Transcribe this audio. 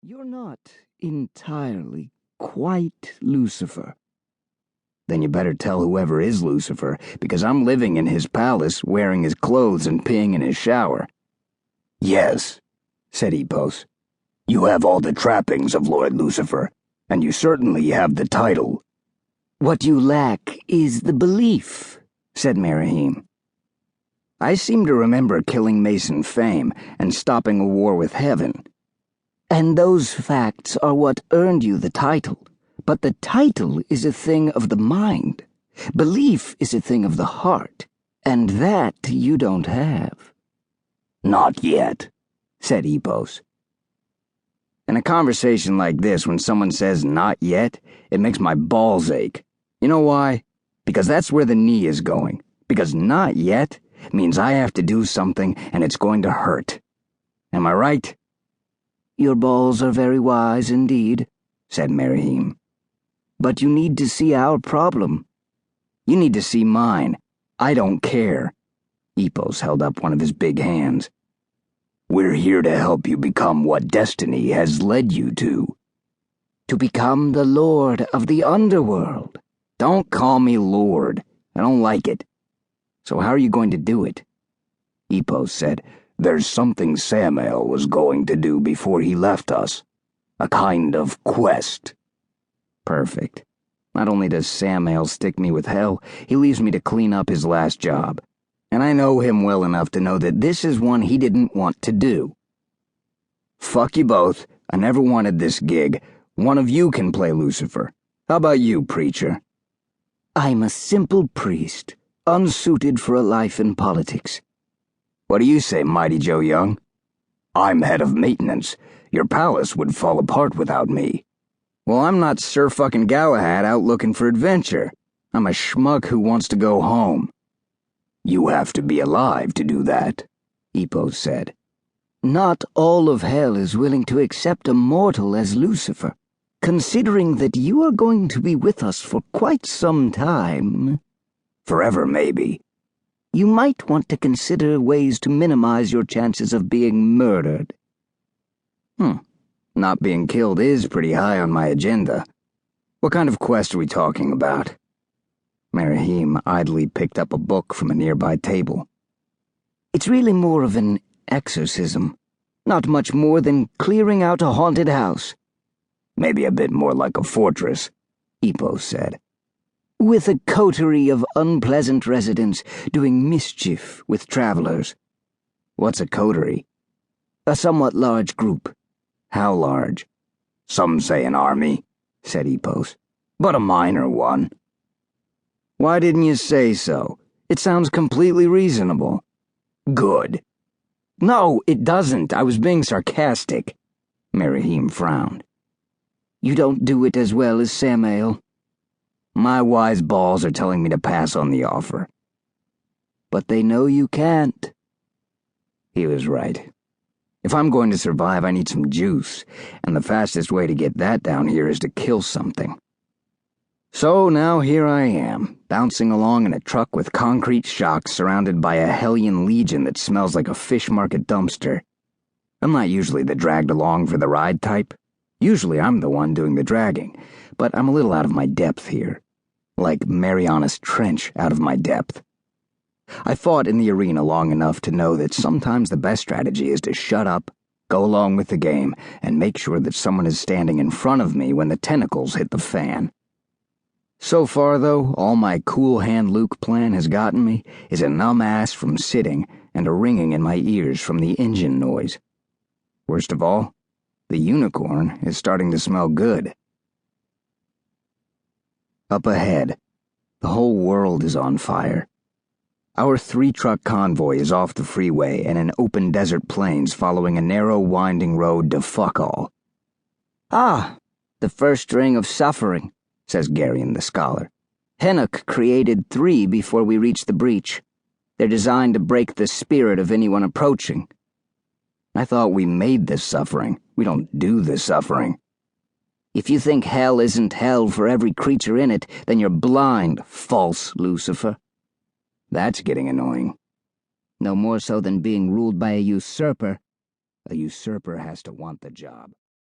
You're not entirely quite Lucifer. Then you better tell whoever is Lucifer, because I'm living in his palace, wearing his clothes and peeing in his shower. Yes, said Epos. You have all the trappings of Lord Lucifer, and you certainly have the title. What you lack is the belief, said Merahim. I seem to remember killing Mason Fame and stopping a war with heaven. And those facts are what earned you the title. But the title is a thing of the mind. Belief is a thing of the heart. And that you don't have. Not yet, said Epos. In a conversation like this, when someone says not yet, it makes my balls ache. You know why? Because that's where the knee is going. Because not yet means I have to do something and it's going to hurt. Am I right? Your balls are very wise indeed, said Merahim. But you need to see our problem. You need to see mine. I don't care. Epos held up one of his big hands. We're here to help you become what destiny has led you to. To become the Lord of the Underworld. Don't call me Lord. I don't like it. So how are you going to do it? Epos said, There's something Samael was going to do before he left us. A kind of quest. Perfect. Not only does Samael stick me with hell, he leaves me to clean up his last job. And I know him well enough to know that this is one he didn't want to do. Fuck you both. I never wanted this gig. One of you can play Lucifer. How about you, preacher? I'm a simple priest, unsuited for a life in politics. What do you say, Mighty Joe Young? I'm head of maintenance. Your palace would fall apart without me. Well, I'm not Sir fucking Galahad out looking for adventure. I'm a schmuck who wants to go home. You have to be alive to do that, Epos said. Not all of hell is willing to accept a mortal as Lucifer, considering that you are going to be with us for quite some time. Forever, maybe. You might want to consider ways to minimize your chances of being murdered. Not being killed is pretty high on my agenda. What kind of quest are we talking about? Merahim idly picked up a book from a nearby table. It's really more of an exorcism. Not much more than clearing out a haunted house. Maybe a bit more like a fortress, Epos said. With a coterie of unpleasant residents doing mischief with travelers. What's a coterie? A somewhat large group. How large? Some say an army, said Epos, but a minor one. Why didn't you say so? It sounds completely reasonable. Good. No, it doesn't. I was being sarcastic. Merahim frowned. You don't do it as well as Samael. My wise balls are telling me to pass on the offer. But they know you can't. He was right. If I'm going to survive, I need some juice, and the fastest way to get that down here is to kill something. So now here I am, bouncing along in a truck with concrete shocks surrounded by a Hellion legion that smells like a fish market dumpster. I'm not usually the dragged along for the ride type. Usually I'm the one doing the dragging, but I'm a little out of my depth here. Like Mariana's Trench out of my depth. I fought in the arena long enough to know that sometimes the best strategy is to shut up, go along with the game, and make sure that someone is standing in front of me when the tentacles hit the fan. So far, though, all my cool hand Luke plan has gotten me is a numb ass from sitting and a ringing in my ears from the engine noise. Worst of all, the unicorn is starting to smell good. Up ahead, the whole world is on fire. Our 3-truck convoy is off the freeway and in open desert plains following a narrow winding road to fuck all. Ah, the first ring of suffering, says Garion the scholar. Hennock created 3 before we reached the breach. They're designed to break the spirit of anyone approaching. I thought we made this suffering. We don't do this suffering. If you think hell isn't hell for every creature in it, then you're blind, false Lucifer. That's getting annoying. No more so than being ruled by a usurper. A usurper has to want the job.